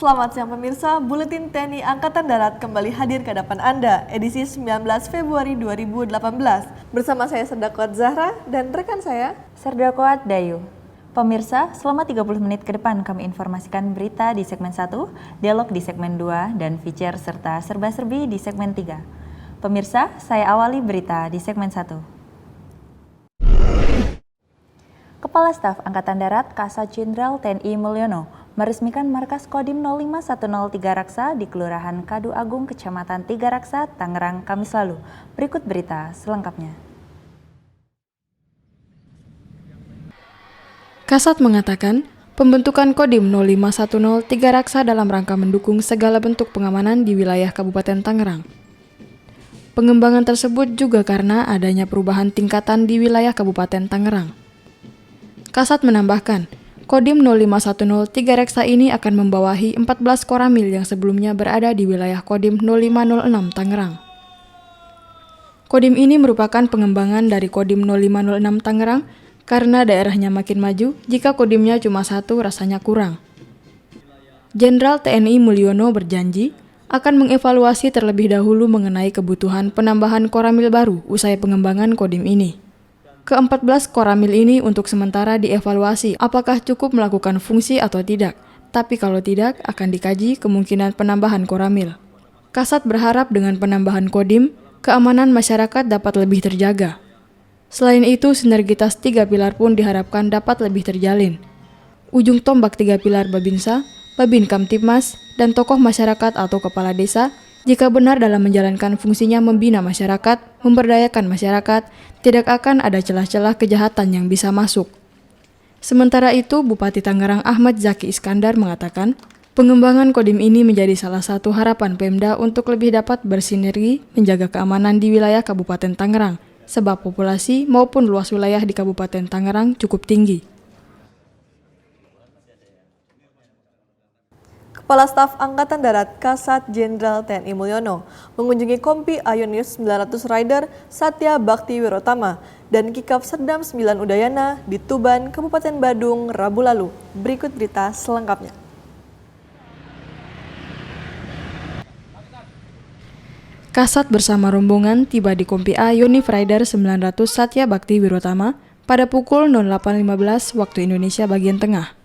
Selamat siang pemirsa, Buletin TNI Angkatan Darat kembali hadir ke hadapan Anda, edisi 19 Februari 2018. Bersama saya Serdakwat Zahra dan rekan saya Serdakwat Dayu. Pemirsa, selama 30 menit ke depan kami informasikan berita di segmen 1, dialog di segmen 2, dan feature serta serba-serbi di segmen 3. Pemirsa, saya awali berita di segmen 1. Kepala Staf Angkatan Darat Kasat Jenderal TNI Mulyono meresmikan markas Kodim 05103 Raksa di Kelurahan Kadu Agung, Kecamatan Tiga Raksa, Tangerang, Kamis lalu. Berikut berita selengkapnya. Kasat mengatakan, pembentukan Kodim 05103 Raksa dalam rangka mendukung segala bentuk pengamanan di wilayah Kabupaten Tangerang. Pengembangan tersebut juga karena adanya perubahan tingkatan di wilayah Kabupaten Tangerang. Kasat menambahkan, Kodim 05103 Reksa ini akan membawahi 14 koramil yang sebelumnya berada di wilayah Kodim 0506 Tangerang. Kodim ini merupakan pengembangan dari Kodim 0506 Tangerang karena daerahnya makin maju, jika kodimnya cuma satu rasanya kurang. Jenderal TNI Mulyono berjanji akan mengevaluasi terlebih dahulu mengenai kebutuhan penambahan koramil baru usai pengembangan kodim ini. Ke-14 koramil ini untuk sementara dievaluasi apakah cukup melakukan fungsi atau tidak, tapi kalau tidak akan dikaji kemungkinan penambahan koramil. Kasat berharap dengan penambahan kodim, keamanan masyarakat dapat lebih terjaga. Selain itu, sinergitas 3 pilar pun diharapkan dapat lebih terjalin. Ujung tombak 3 pilar Babinsa, Babin Kamtibmas, dan tokoh masyarakat atau kepala desa jika benar dalam menjalankan fungsinya membina masyarakat, memberdayakan masyarakat, tidak akan ada celah-celah kejahatan yang bisa masuk. Sementara itu, Bupati Tangerang Ahmad Zaki Iskandar mengatakan, pengembangan kodim ini menjadi salah satu harapan Pemda untuk lebih dapat bersinergi menjaga keamanan di wilayah Kabupaten Tangerang, sebab populasi maupun luas wilayah di Kabupaten Tangerang cukup tinggi. Kepala Staf Angkatan Darat Kasat Jenderal TNI Mulyono mengunjungi Kompi Ionius 900 Rider Satya Bakti Wirotama dan Kikaf Serdam 9 Udayana di Tuban, Kabupaten Badung, Rabu lalu. Berikut berita selengkapnya. Kasat bersama rombongan tiba di Kompi Ionius Rider 900 Satya Bakti Wirotama pada pukul 08.15 waktu Indonesia bagian tengah.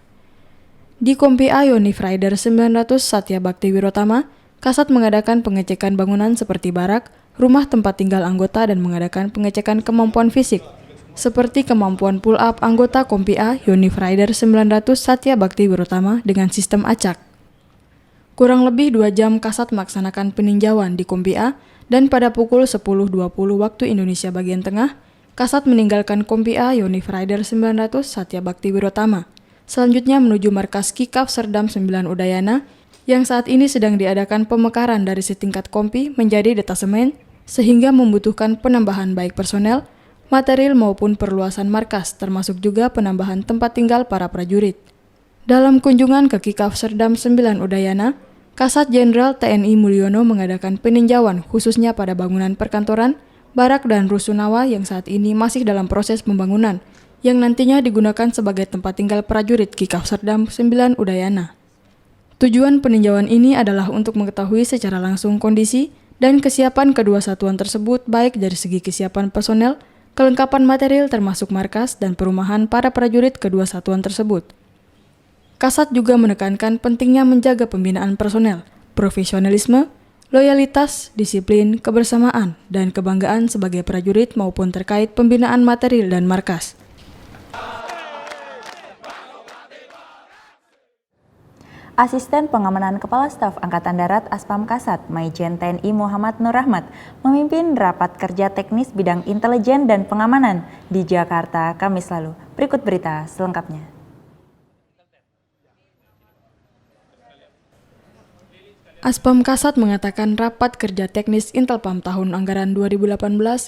Di Kompi Ionius Rider 900 Satya Bakti Wirotama, Kasat mengadakan pengecekan bangunan seperti barak, rumah tempat tinggal anggota dan mengadakan pengecekan kemampuan fisik, seperti kemampuan pull up anggota Kompi Ionius Rider 900 Satya Bakti Wirotama dengan sistem acak. Kurang lebih 2 jam Kasat melaksanakan peninjauan di Kompi A dan pada pukul 10.20 waktu Indonesia bagian tengah, Kasat meninggalkan Kompi Ionius Rider 900 Satya Bakti Wirotama. Selanjutnya menuju markas Kikaf Serdam 9 Udayana yang saat ini sedang diadakan pemekaran dari setingkat kompi menjadi detasemen sehingga membutuhkan penambahan baik personel, material maupun perluasan markas termasuk juga penambahan tempat tinggal para prajurit. Dalam kunjungan ke Kikaf Serdam 9 Udayana, Kasat Jenderal TNI Mulyono mengadakan peninjauan khususnya pada bangunan perkantoran, barak dan rusunawa yang saat ini masih dalam proses pembangunan yang nantinya digunakan sebagai tempat tinggal prajurit Kikaf Serdam 9 Udayana. Tujuan peninjauan ini adalah untuk mengetahui secara langsung kondisi dan kesiapan kedua satuan tersebut baik dari segi kesiapan personel, kelengkapan material termasuk markas dan perumahan para prajurit kedua satuan tersebut. Kasat juga menekankan pentingnya menjaga pembinaan personel, profesionalisme, loyalitas, disiplin, kebersamaan, dan kebanggaan sebagai prajurit maupun terkait pembinaan material dan markas. Asisten Pengamanan Kepala Staf Angkatan Darat Aspam Kasat Maijen TNI Muhammad Nur Rahmat memimpin rapat kerja teknis bidang intelijen dan pengamanan di Jakarta Kamis lalu. Berikut berita selengkapnya. Aspam Kasat mengatakan rapat kerja teknis Intelpam tahun anggaran 2018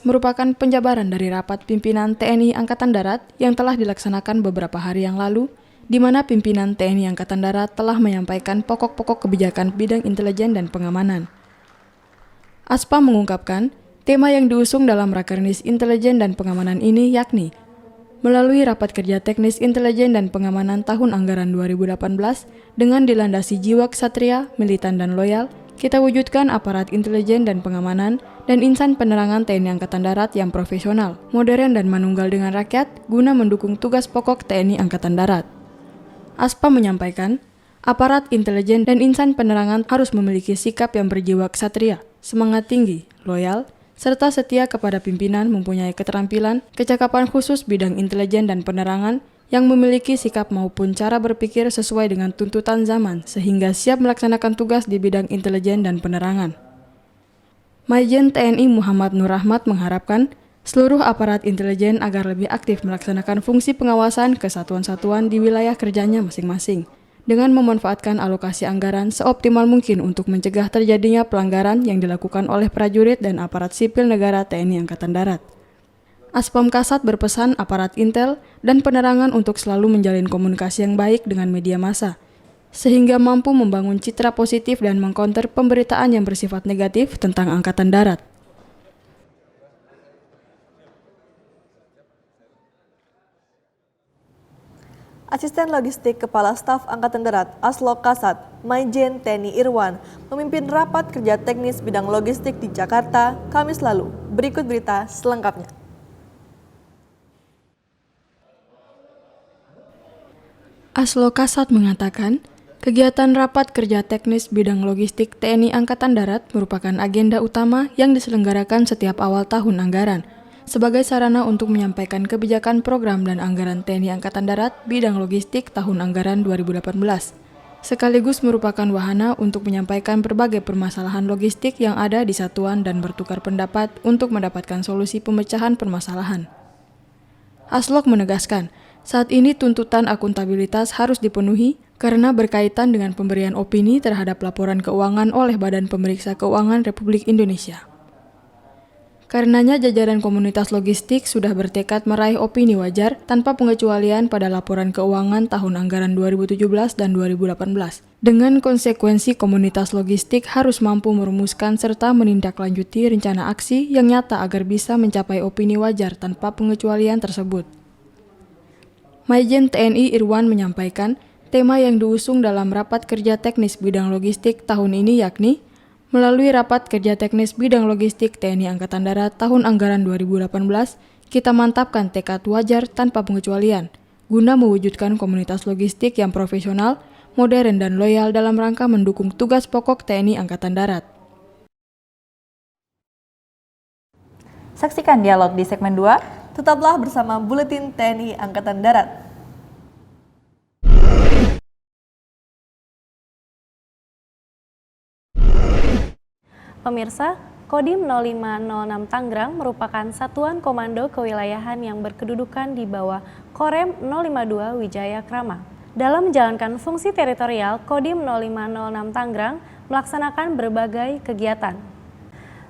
merupakan penjabaran dari rapat pimpinan TNI Angkatan Darat yang telah dilaksanakan beberapa hari yang lalu, di mana pimpinan TNI Angkatan Darat telah menyampaikan pokok-pokok kebijakan bidang intelijen dan pengamanan. Aspam mengungkapkan, tema yang diusung dalam Rakernis Intelijen dan Pengamanan ini yakni melalui Rapat Kerja Teknis Intelijen dan Pengamanan tahun anggaran 2018 dengan dilandasi jiwa ksatria, militan dan loyal, kita wujudkan aparat intelijen dan pengamanan dan insan penerangan TNI Angkatan Darat yang profesional, modern dan manunggal dengan rakyat guna mendukung tugas pokok TNI Angkatan Darat. Aspam menyampaikan, aparat intelijen dan insan penerangan harus memiliki sikap yang berjiwa ksatria, semangat tinggi, loyal, serta setia kepada pimpinan, mempunyai keterampilan, kecakapan khusus bidang intelijen dan penerangan, yang memiliki sikap maupun cara berpikir sesuai dengan tuntutan zaman sehingga siap melaksanakan tugas di bidang intelijen dan penerangan. Majen TNI Muhammad Nur Rahmat mengharapkan seluruh aparat intelijen agar lebih aktif melaksanakan fungsi pengawasan ke satuan-satuan di wilayah kerjanya masing-masing, dengan memanfaatkan alokasi anggaran seoptimal mungkin untuk mencegah terjadinya pelanggaran yang dilakukan oleh prajurit dan aparat sipil negara TNI Angkatan Darat. Aspam Kasat berpesan aparat intel dan penerangan untuk selalu menjalin komunikasi yang baik dengan media massa, sehingga mampu membangun citra positif dan mengcounter pemberitaan yang bersifat negatif tentang Angkatan Darat. Asisten Logistik Kepala Staf Angkatan Darat Aslok Kasat, Maijen TNI Irwan, memimpin rapat kerja teknis bidang logistik di Jakarta, Kamis lalu. Berikut berita selengkapnya. Aslok Kasat mengatakan, kegiatan rapat kerja teknis bidang logistik TNI Angkatan Darat merupakan agenda utama yang diselenggarakan setiap awal tahun anggaran, sebagai sarana untuk menyampaikan kebijakan program dan anggaran TNI Angkatan Darat bidang logistik tahun anggaran 2018, sekaligus merupakan wahana untuk menyampaikan berbagai permasalahan logistik yang ada di satuan dan bertukar pendapat untuk mendapatkan solusi pemecahan permasalahan. Aslok menegaskan, saat ini tuntutan akuntabilitas harus dipenuhi karena berkaitan dengan pemberian opini terhadap laporan keuangan oleh Badan Pemeriksa Keuangan Republik Indonesia. Karenanya jajaran komunitas logistik sudah bertekad meraih opini wajar tanpa pengecualian pada laporan keuangan tahun anggaran 2017 dan 2018. Dengan konsekuensi komunitas logistik harus mampu merumuskan serta menindaklanjuti rencana aksi yang nyata agar bisa mencapai opini wajar tanpa pengecualian tersebut. Maijen TNI Irwan menyampaikan, tema yang diusung dalam Rapat Kerja Teknis Bidang Logistik tahun ini yakni melalui Rapat Kerja Teknis Bidang Logistik TNI Angkatan Darat tahun anggaran 2018, kita mantapkan tekad wajar tanpa pengecualian, guna mewujudkan komunitas logistik yang profesional, modern dan loyal dalam rangka mendukung tugas pokok TNI Angkatan Darat. Saksikan dialog di segmen 2. Tetaplah bersama Buletin TNI Angkatan Darat. Pemirsa, Kodim 0506 Tangerang merupakan satuan komando kewilayahan yang berkedudukan di bawah Korem 052 Wijaya Krama. Dalam menjalankan fungsi teritorial, Kodim 0506 Tangerang melaksanakan berbagai kegiatan.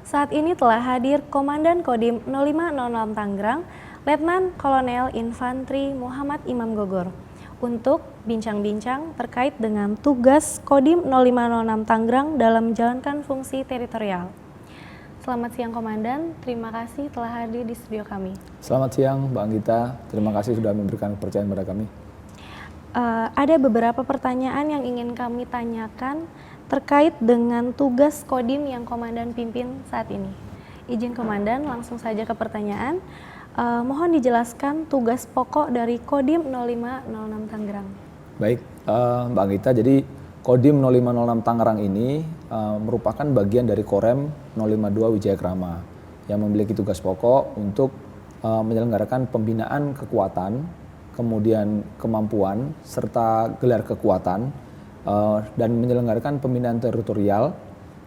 Saat ini telah hadir Komandan Kodim 0506 Tangerang, Letnan Kolonel Infantri Muhammad Imam Gogor, untuk bincang-bincang terkait dengan tugas Kodim 0506 Tangerang dalam menjalankan fungsi teritorial. Selamat siang Komandan, terima kasih telah hadir di studio kami. Selamat siang Mbak Anggita, terima kasih sudah memberikan kepercayaan pada kami. Ada beberapa pertanyaan yang ingin kami tanyakan terkait dengan tugas Kodim yang Komandan pimpin saat ini. Izin Komandan, langsung saja ke pertanyaan. Mohon dijelaskan tugas pokok dari Kodim 0506 Tangerang. Baik, Mbak Anggita, jadi Kodim 0506 Tangerang ini merupakan bagian dari Korem 052 Wijaya Krama yang memiliki tugas pokok untuk menyelenggarakan pembinaan kekuatan, kemudian kemampuan, serta gelar kekuatan, dan menyelenggarakan pembinaan teritorial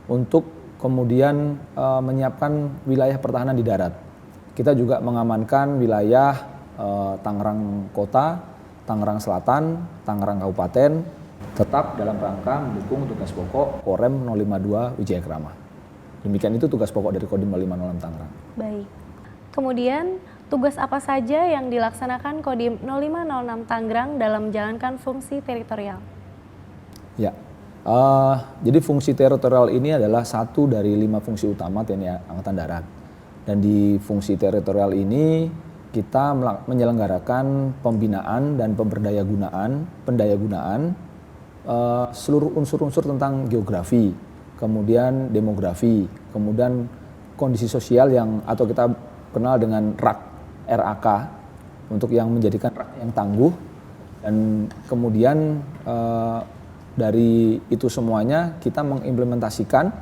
untuk kemudian menyiapkan wilayah pertahanan di darat. Kita juga mengamankan wilayah Tangerang Kota, Tangerang Selatan, Tangerang Kabupaten, tetap dalam rangka mendukung tugas pokok Korem 052 Wijaya Krama. Demikian itu tugas pokok dari Kodim 0506 Tangerang. Baik. Kemudian tugas apa saja yang dilaksanakan Kodim 0506 Tangerang dalam menjalankan fungsi teritorial? Ya, jadi fungsi teritorial ini adalah satu dari 5 fungsi utama TNI Angkatan Darat. Dan di fungsi teritorial ini kita menyelenggarakan pembinaan dan pendayagunaan seluruh unsur-unsur tentang geografi, kemudian demografi, kemudian kondisi sosial atau kita kenal dengan RAK untuk yang menjadikan rakyat yang tangguh, dan kemudian dari itu semuanya kita mengimplementasikan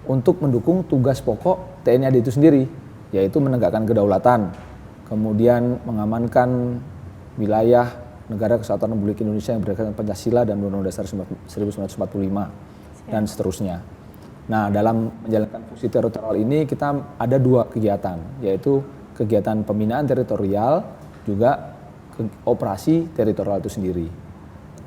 untuk mendukung tugas pokok TNI AD itu sendiri, yaitu menegakkan kedaulatan, kemudian mengamankan wilayah negara kesatuan Republik Indonesia yang berdasarkan Pancasila dan Undang-Undang Dasar 1945 dan seterusnya. Nah, dalam menjalankan fungsi teritorial ini kita ada 2 kegiatan, yaitu kegiatan pembinaan teritorial juga operasi teritorial itu sendiri.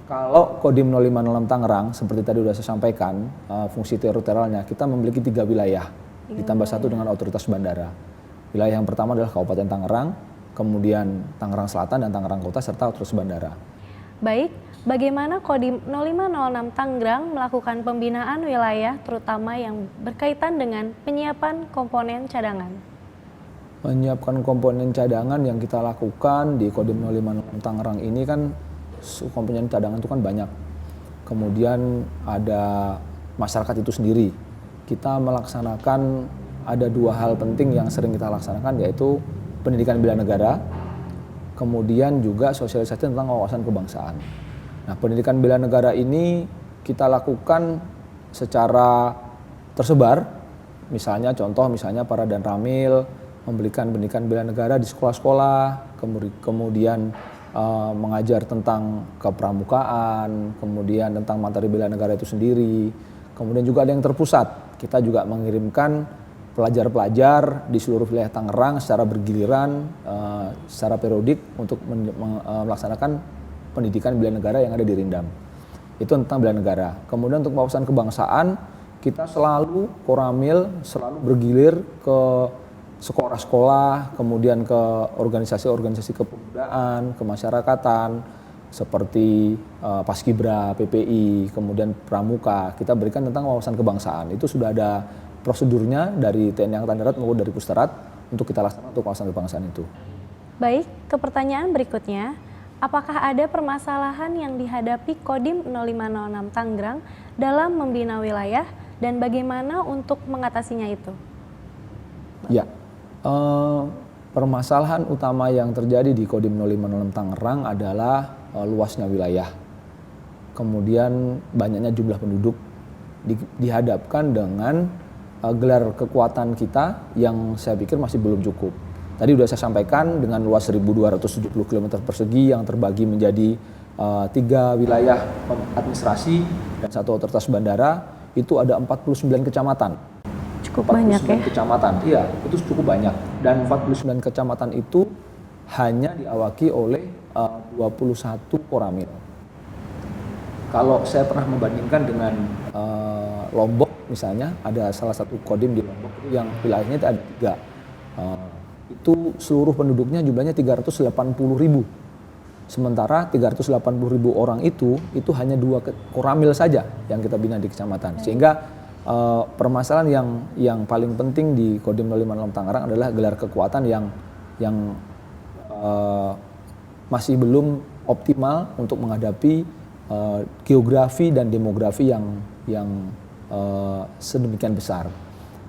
Kalau Kodim 0506 Tangerang seperti tadi sudah saya sampaikan, fungsi teritorialnya kita memiliki 3 wilayah ditambah 1 dengan otoritas bandara. Wilayah yang pertama adalah Kabupaten Tangerang, kemudian Tangerang Selatan dan Tangerang Kota serta otoritas bandara. Baik, bagaimana Kodim 0506 Tangerang melakukan pembinaan wilayah terutama yang berkaitan dengan penyiapan komponen cadangan? Menyiapkan komponen cadangan yang kita lakukan di Kodim 0506 Tangerang ini kan komponen cadangan itu kan banyak. Kemudian ada masyarakat itu sendiri. Kita melaksanakan ada 2 hal penting yang sering kita laksanakan, yaitu pendidikan bela negara, kemudian juga sosialisasi tentang wawasan kebangsaan. Nah, pendidikan bela negara ini kita lakukan secara tersebar, misalnya para Danramil memberikan pendidikan bela negara di sekolah-sekolah, kemudian mengajar tentang kepramukaan, kemudian tentang materi bela negara itu sendiri, kemudian juga ada yang terpusat. Kita juga mengirimkan pelajar-pelajar di seluruh wilayah Tangerang secara bergiliran, secara periodik untuk melaksanakan pendidikan bela negara yang ada di Rindam. Itu tentang bela negara. Kemudian untuk wawasan kebangsaan, kita selalu Koramil selalu bergilir ke sekolah-sekolah, kemudian ke organisasi-organisasi kepemudaan, kemasyarakatan, seperti Paskibra, PPI, kemudian Pramuka. Kita berikan tentang wawasan kebangsaan. Itu sudah ada prosedurnya dari TNI Angkatan Darat maupun dari Pusterad untuk kita laksanakan untuk wawasan kebangsaan itu. Baik, ke pertanyaan berikutnya. Apakah ada permasalahan yang dihadapi Kodim 0506 Tangerang dalam membina wilayah dan bagaimana untuk mengatasinya itu? Ya, permasalahan utama yang terjadi di Kodim 0506 Tangerang adalah luasnya wilayah. Kemudian banyaknya jumlah penduduk dihadapkan dengan gelar kekuatan kita yang saya pikir masih belum cukup. Tadi sudah saya sampaikan dengan luas 1.270 km persegi yang terbagi menjadi 3 wilayah administrasi dan 1 otoritas bandara, itu ada 49 kecamatan. Cukup banyak ya? Kecamatan, iya itu cukup banyak. Dan 49 kecamatan itu hanya diawaki oleh 21 Koramil. Kalau saya pernah membandingkan dengan Lombok misalnya, ada salah satu Kodim di Lombok itu yang wilayahnya itu ada 3. Itu seluruh penduduknya jumlahnya 380.000. Sementara 380.000 orang itu hanya 2 Koramil saja yang kita bina di kecamatan. Sehingga permasalahan yang paling penting di Kodim 0506 Tangerang adalah gelar kekuatan yang masih belum optimal untuk menghadapi geografi dan demografi yang sedemikian besar.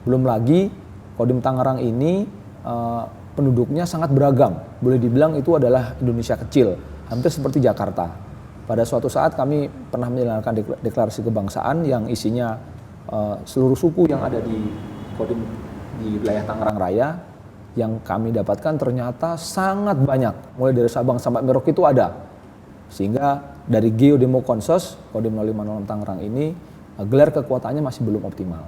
Belum lagi Kodim Tangerang ini penduduknya sangat beragam. Boleh dibilang itu adalah Indonesia kecil, hampir seperti Jakarta. Pada suatu saat kami pernah menjalankan deklarasi kebangsaan yang isinya seluruh suku yang ada di Kodim di wilayah Tangerang Raya, yang kami dapatkan ternyata sangat banyak, mulai dari Sabang sampai Merauke itu ada. Sehingga dari Geodemokonsos Kodim 0506 Tangerang ini gelar kekuatannya masih belum optimal.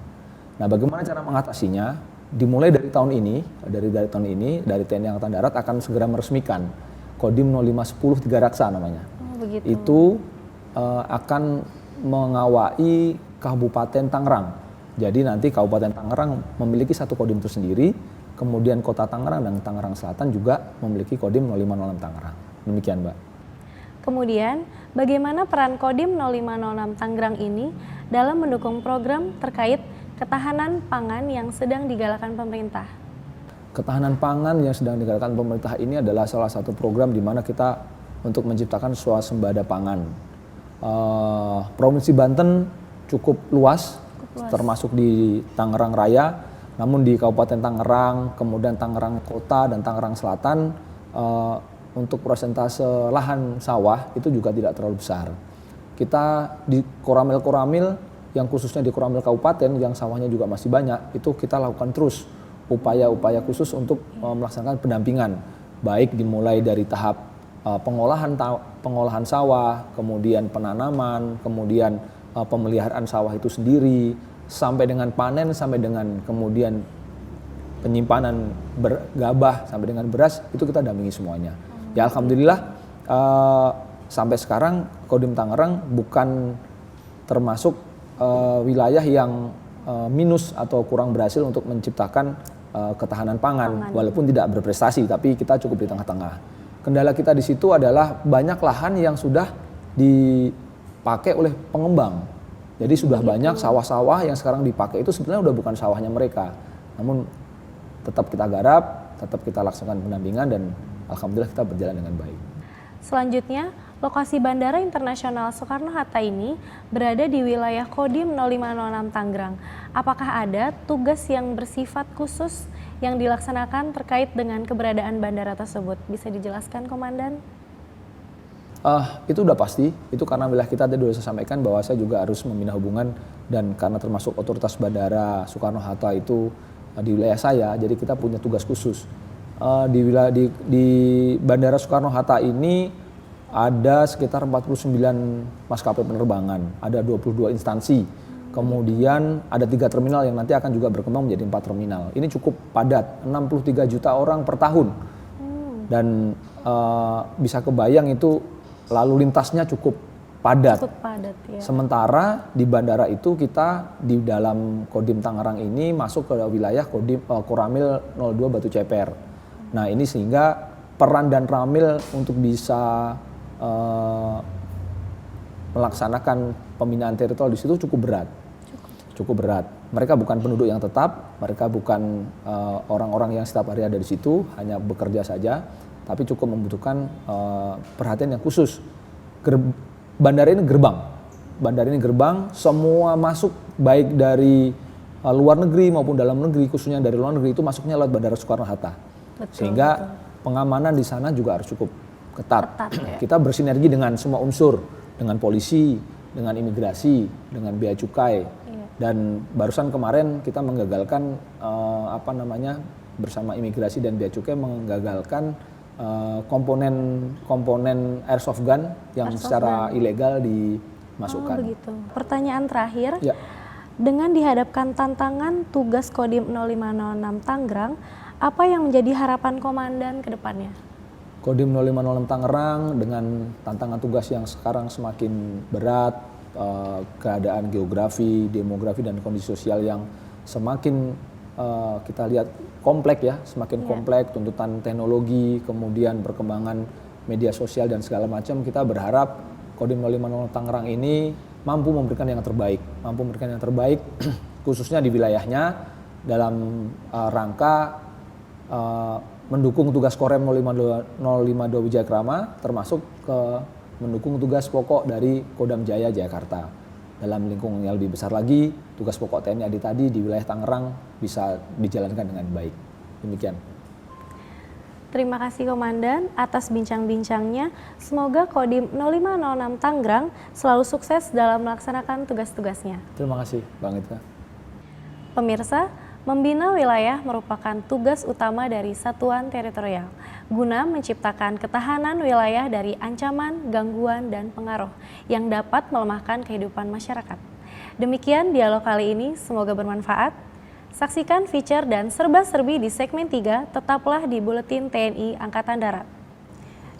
Nah, bagaimana cara mengatasinya? Dimulai dari tahun ini, dari TNI Angkatan Darat akan segera meresmikan Kodim 0510 Tiga Raksa namanya. Begitu. Itu akan mengawai Kabupaten Tangerang. Jadi nanti Kabupaten Tangerang memiliki 1 Kodim tersendiri, kemudian Kota Tangerang dan Tangerang Selatan juga memiliki Kodim 0506 Tangerang. Demikian, Mbak. Kemudian, bagaimana peran Kodim 0506 Tangerang ini dalam mendukung program terkait ketahanan pangan yang sedang digalakan pemerintah? ketahanan pangan yang sedang digerakkan pemerintah ini adalah salah satu program di mana kita untuk menciptakan swasembada pangan. Provinsi Banten cukup luas, termasuk di Tangerang Raya, namun di Kabupaten Tangerang, kemudian Tangerang Kota dan Tangerang Selatan, untuk persentase lahan sawah itu juga tidak terlalu besar. Kita di Koramil-Koramil, yang khususnya di Koramil Kabupaten yang sawahnya juga masih banyak, itu kita lakukan terus upaya-upaya khusus untuk melaksanakan pendampingan, baik dimulai dari tahap pengolahan sawah, kemudian penanaman, kemudian pemeliharaan sawah itu sendiri, sampai dengan panen, sampai dengan kemudian penyimpanan gabah, sampai dengan beras, itu kita dampingi semuanya. Ya alhamdulillah sampai sekarang Kodim Tangerang bukan termasuk wilayah yang minus atau kurang berhasil untuk menciptakan ketahanan pangan, walaupun tidak berprestasi, tapi kita cukup di tengah-tengah. Kendala kita di situ adalah banyak lahan yang sudah dipakai oleh pengembang. Jadi sudah banyak sawah-sawah yang sekarang dipakai itu sebenarnya udah bukan sawahnya mereka. Namun tetap kita garap, tetap kita laksanakan pendampingan dan alhamdulillah kita berjalan dengan baik. Selanjutnya, lokasi Bandara Internasional Soekarno-Hatta ini berada di wilayah Kodim 0506 Tangerang. Apakah ada tugas yang bersifat khusus yang dilaksanakan terkait dengan keberadaan bandara tersebut? Bisa dijelaskan, Komandan? Itu udah pasti, itu karena wilayah kita tadi sudah saya sampaikan bahwa saya juga harus membina hubungan dan karena termasuk otoritas Bandara Soekarno-Hatta itu di wilayah saya, jadi kita punya tugas khusus. Di Bandara Soekarno-Hatta ini ada sekitar 49 maskapai penerbangan, ada 22 instansi, kemudian ada 3 terminal yang nanti akan juga berkembang menjadi 4 terminal. Ini cukup padat, 63 juta orang per tahun, dan bisa kebayang itu lalu lintasnya cukup padat. Cukup padat ya. Sementara di bandara itu kita di dalam Kodim Tangerang ini masuk ke wilayah Kodim Koramil 02 Batu Ceper. Nah ini sehingga peran dan Ramil untuk bisa melaksanakan pembinaan teritorial di situ cukup berat. Cukup berat. Mereka bukan penduduk yang tetap, mereka bukan orang-orang yang setiap hari ada di situ, hanya bekerja saja, tapi cukup membutuhkan perhatian yang khusus. Bandara ini gerbang, semua masuk baik dari luar negeri maupun dalam negeri, khususnya dari luar negeri itu masuknya lewat Bandara Soekarno-Hatta. Sehingga pengamanan di sana juga harus cukup ketat ya. Kita bersinergi dengan semua unsur, dengan polisi, dengan imigrasi, dengan bea cukai. Dan barusan kemarin kita menggagalkan bersama imigrasi dan bea cukai menggagalkan komponen airsoft gun yang secara ilegal dimasukkan. Begitu. Pertanyaan terakhir, ya. Dengan dihadapkan tantangan tugas Kodim 0506 Tangerang, apa yang menjadi harapan Komandan ke depannya? Kodim 0506 Tangerang dengan tantangan tugas yang sekarang semakin berat, keadaan geografi, demografi dan kondisi sosial yang semakin kita lihat kompleks ya, semakin kompleks, tuntutan teknologi, kemudian perkembangan media sosial dan segala macam, kita berharap Kodim 0506 Tangerang ini mampu memberikan yang terbaik, khususnya di wilayahnya dalam rangka mendukung tugas Korem 052 Wijayakrama, termasuk mendukung tugas pokok dari Kodam Jaya Jakarta. Dalam lingkungan yang lebih besar lagi, tugas pokok TNI AD tadi di wilayah Tangerang bisa dijalankan dengan baik. Demikian. Terima kasih Komandan atas bincang-bincangnya. Semoga Kodim 0506 Tangerang selalu sukses dalam melaksanakan tugas-tugasnya. Terima kasih, Bang Ita. Pemirsa, membina wilayah merupakan tugas utama dari satuan teritorial guna menciptakan ketahanan wilayah dari ancaman, gangguan, dan pengaruh yang dapat melemahkan kehidupan masyarakat. Demikian dialog kali ini, semoga bermanfaat. Saksikan feature dan serba-serbi di segmen 3, tetaplah di Buletin TNI Angkatan Darat.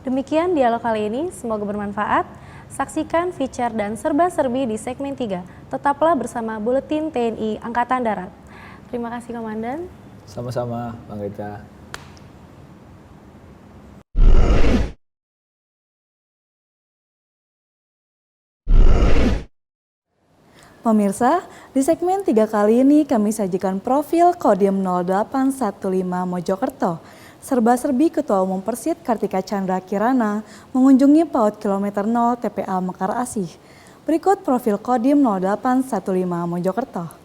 Demikian dialog kali ini, semoga bermanfaat. Saksikan feature dan serba-serbi di segmen 3, tetaplah bersama Buletin TNI Angkatan Darat. Terima kasih Komandan. Sama-sama, Bang Rita. Pemirsa, di segmen 3 kali ini kami sajikan profil Kodim 0815 Mojokerto. Serba-serbi Ketua Umum Persid Kartika Chandra Kirana mengunjungi PAUD Kilometer 0 TPA Mekar Asih. Berikut profil Kodim 0815 Mojokerto.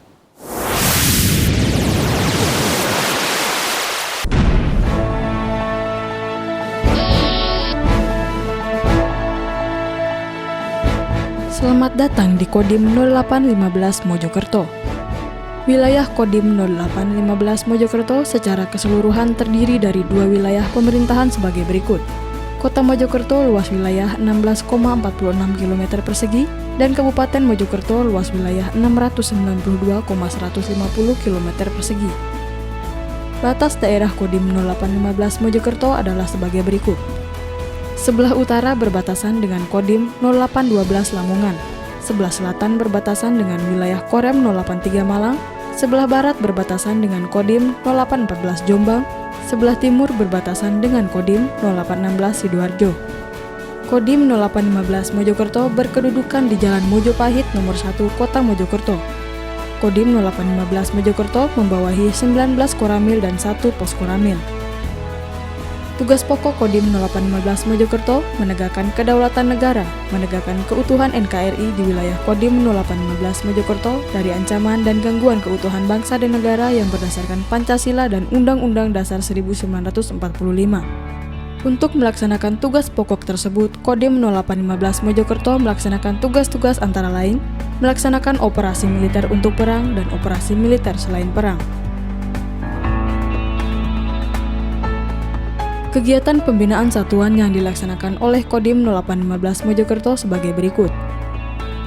Selamat datang di Kodim 0815 Mojokerto. Wilayah Kodim 0815 Mojokerto secara keseluruhan terdiri dari 2 wilayah pemerintahan sebagai berikut. Kota Mojokerto luas wilayah 16,46 km persegi dan Kabupaten Mojokerto luas wilayah 692,150 km persegi. Batas daerah Kodim 0815 Mojokerto adalah sebagai berikut. Sebelah utara berbatasan dengan Kodim 0812 Lamongan, sebelah selatan berbatasan dengan wilayah Korem 083 Malang, sebelah barat berbatasan dengan Kodim 0814 Jombang, sebelah timur berbatasan dengan Kodim 0816 Sidoarjo. Kodim 0815 Mojokerto berkedudukan di Jalan Mojopahit nomor 1 Kota Mojokerto. Kodim 0815 Mojokerto membawahi 19 koramil dan 1 pos koramil. Tugas pokok Kodim 0815 Mojokerto menegakkan kedaulatan negara, menegakkan keutuhan NKRI di wilayah Kodim 0815 Mojokerto dari ancaman dan gangguan keutuhan bangsa dan negara yang berdasarkan Pancasila dan Undang-Undang Dasar 1945. Untuk melaksanakan tugas pokok tersebut, Kodim 0815 Mojokerto melaksanakan tugas-tugas antara lain, melaksanakan operasi militer untuk perang dan operasi militer selain perang. Kegiatan pembinaan satuan yang dilaksanakan oleh Kodim 0815 Mojokerto sebagai berikut.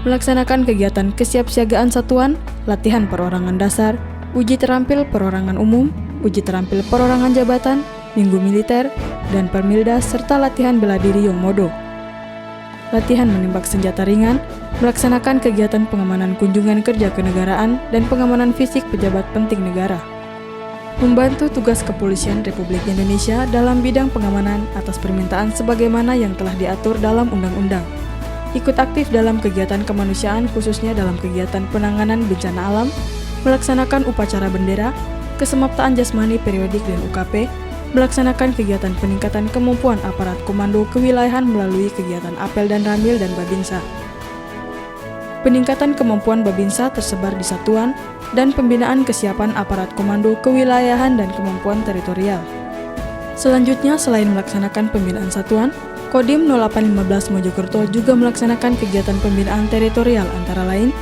Melaksanakan kegiatan kesiapsiagaan satuan, latihan perorangan dasar, uji terampil perorangan umum, uji terampil perorangan jabatan, minggu militer, dan permildas serta latihan bela diri Yongmodo. Latihan menembak senjata ringan, melaksanakan kegiatan pengamanan kunjungan kerja kenegaraan dan pengamanan fisik pejabat penting negara. Membantu tugas Kepolisian Republik Indonesia dalam bidang pengamanan atas permintaan sebagaimana yang telah diatur dalam undang-undang. Ikut aktif dalam kegiatan kemanusiaan khususnya dalam kegiatan penanganan bencana alam, melaksanakan upacara bendera, kesemaptaan jasmani periodik dan UKP, melaksanakan kegiatan peningkatan kemampuan aparat komando kewilayahan melalui kegiatan apel dan ramil dan babinsa. Peningkatan kemampuan babinsa tersebar di satuan dan pembinaan kesiapan aparat komando kewilayahan dan kemampuan teritorial. Selanjutnya, selain melaksanakan pembinaan satuan, Kodim 0815 Mojokerto juga melaksanakan kegiatan pembinaan teritorial antara lain,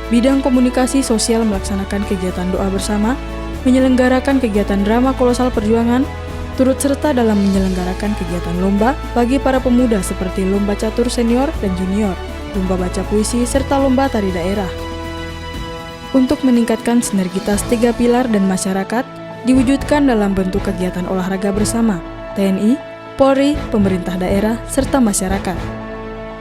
bidang komunikasi sosial melaksanakan kegiatan doa bersama, menyelenggarakan kegiatan drama kolosal perjuangan, turut serta dalam menyelenggarakan kegiatan lomba bagi para pemuda seperti lomba catur senior dan junior, lomba baca puisi, serta lomba tari daerah. Untuk meningkatkan sinergitas 3 pilar dan masyarakat, diwujudkan dalam bentuk kegiatan olahraga bersama TNI, Polri, pemerintah daerah, serta masyarakat.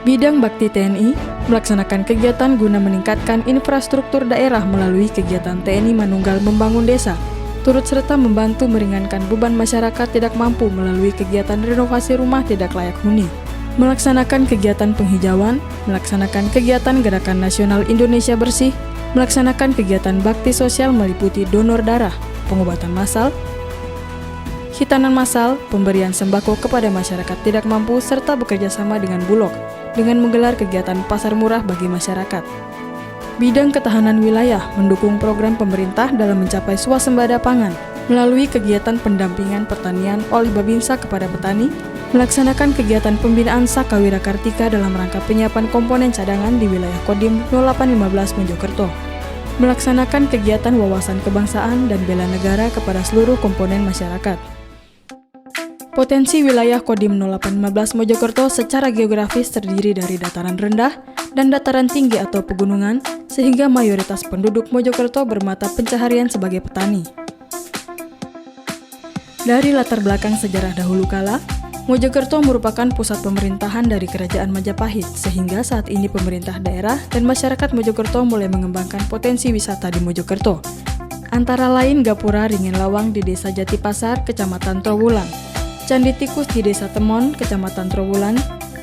Bidang bakti TNI melaksanakan kegiatan guna meningkatkan infrastruktur daerah melalui kegiatan TNI Manunggal Membangun Desa, turut serta membantu meringankan beban masyarakat tidak mampu melalui kegiatan renovasi rumah tidak layak huni. Melaksanakan kegiatan penghijauan, melaksanakan kegiatan Gerakan Nasional Indonesia Bersih, melaksanakan kegiatan bakti sosial meliputi donor darah, pengobatan massal, hitanan massal, pemberian sembako kepada masyarakat tidak mampu, serta bekerja sama dengan Bulog dengan menggelar kegiatan pasar murah bagi masyarakat. Bidang ketahanan wilayah mendukung program pemerintah dalam mencapai swasembada pangan melalui kegiatan pendampingan pertanian oleh Babinsa kepada petani, melaksanakan kegiatan pembinaan Saka Wira Kartika dalam rangka penyiapan komponen cadangan di wilayah Kodim 0815 Mojokerto, melaksanakan kegiatan wawasan kebangsaan dan bela negara kepada seluruh komponen masyarakat. Potensi wilayah Kodim 0815 Mojokerto secara geografis terdiri dari dataran rendah dan dataran tinggi atau pegunungan, sehingga mayoritas penduduk Mojokerto bermata pencaharian sebagai petani. Dari latar belakang sejarah dahulu kala, Mojokerto merupakan pusat pemerintahan dari Kerajaan Majapahit, sehingga saat ini pemerintah daerah dan masyarakat Mojokerto mulai mengembangkan potensi wisata di Mojokerto. Antara lain Gapura Ringin Lawang di Desa Jatipasar, Kecamatan Trowulan, Candi Tikus di Desa Temon, Kecamatan Trowulan,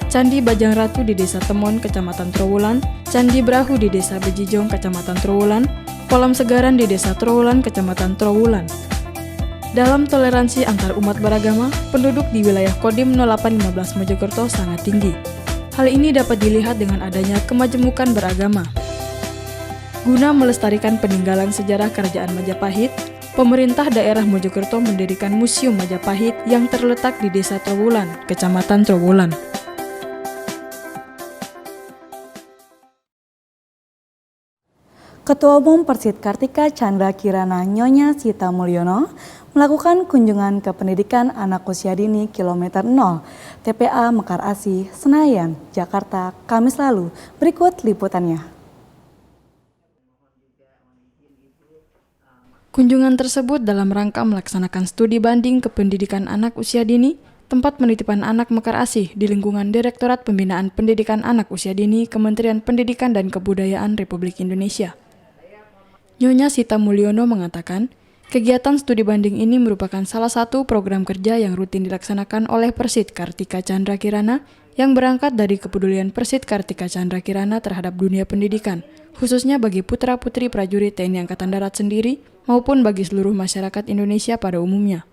Candi Bajang Ratu di Desa Temon, Kecamatan Trowulan, Candi Brahu di Desa Bejijong, Kecamatan Trowulan, Kolam Segaran di Desa Trowulan, Kecamatan Trowulan. Dalam toleransi antar umat beragama, penduduk di wilayah Kodim 0815 Mojokerto sangat tinggi. Hal ini dapat dilihat dengan adanya kemajemukan beragama. Guna melestarikan peninggalan sejarah Kerajaan Majapahit, pemerintah daerah Mojokerto mendirikan Museum Majapahit yang terletak di Desa Trowulan, Kecamatan Trowulan. Ketua Umum Persit Kartika Chandra Kirana Nyonya Sita Mulyono melakukan kunjungan ke pendidikan anak usia dini kilometer 0 TPA Mekar Asih, Senayan, Jakarta, Kamis lalu. Berikut liputannya. Kunjungan tersebut dalam rangka melaksanakan studi banding ke pendidikan anak usia dini, tempat penitipan anak Mekar Asih di lingkungan Direktorat Pembinaan Pendidikan Anak Usia Dini Kementerian Pendidikan dan Kebudayaan Republik Indonesia. Nyonya Sita Mulyono mengatakan, kegiatan studi banding ini merupakan salah satu program kerja yang rutin dilaksanakan oleh Persit Kartika Chandra Kirana yang berangkat dari kepedulian Persit Kartika Chandra Kirana terhadap dunia pendidikan, khususnya bagi putra-putri prajurit TNI Angkatan Darat sendiri maupun bagi seluruh masyarakat Indonesia pada umumnya.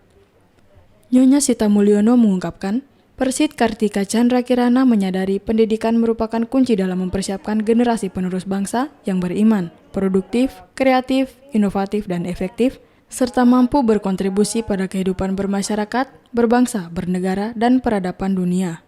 Nyonya Sita Mulyono mengungkapkan, Persit Kartika Chandra Kirana menyadari pendidikan merupakan kunci dalam mempersiapkan generasi penerus bangsa yang beriman, produktif, kreatif, inovatif, dan efektif, serta mampu berkontribusi pada kehidupan bermasyarakat, berbangsa, bernegara, dan peradaban dunia.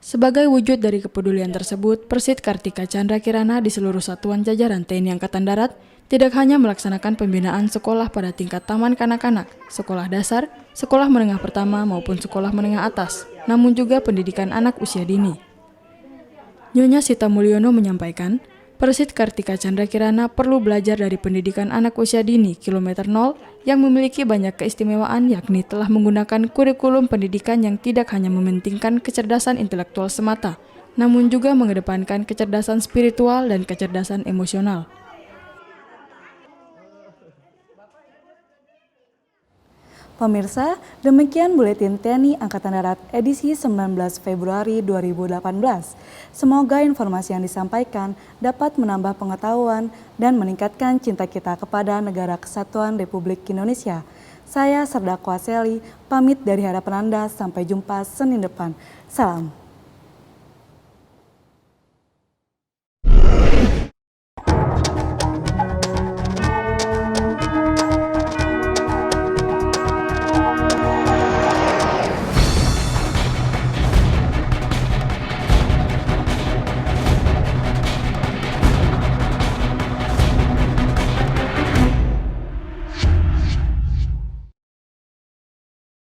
Sebagai wujud dari kepedulian tersebut, Persit Kartika Chandra Kirana di seluruh satuan jajaran TNI Angkatan Darat tidak hanya melaksanakan pembinaan sekolah pada tingkat taman kanak-kanak, sekolah dasar, sekolah menengah pertama maupun sekolah menengah atas, namun juga pendidikan anak usia dini. Nyonya Sita Mulyono menyampaikan, Persit Kartika Chandra Kirana perlu belajar dari pendidikan anak usia dini kilometer 0 yang memiliki banyak keistimewaan, yakni telah menggunakan kurikulum pendidikan yang tidak hanya mementingkan kecerdasan intelektual semata, namun juga mengedepankan kecerdasan spiritual dan kecerdasan emosional. Pemirsa, demikian Buletin TNI Angkatan Darat edisi 19 Februari 2018. Semoga informasi yang disampaikan dapat menambah pengetahuan dan meningkatkan cinta kita kepada Negara Kesatuan Republik Indonesia. Saya Serdakwa Seli, pamit dari hadapan Anda, sampai jumpa Senin depan. Salam.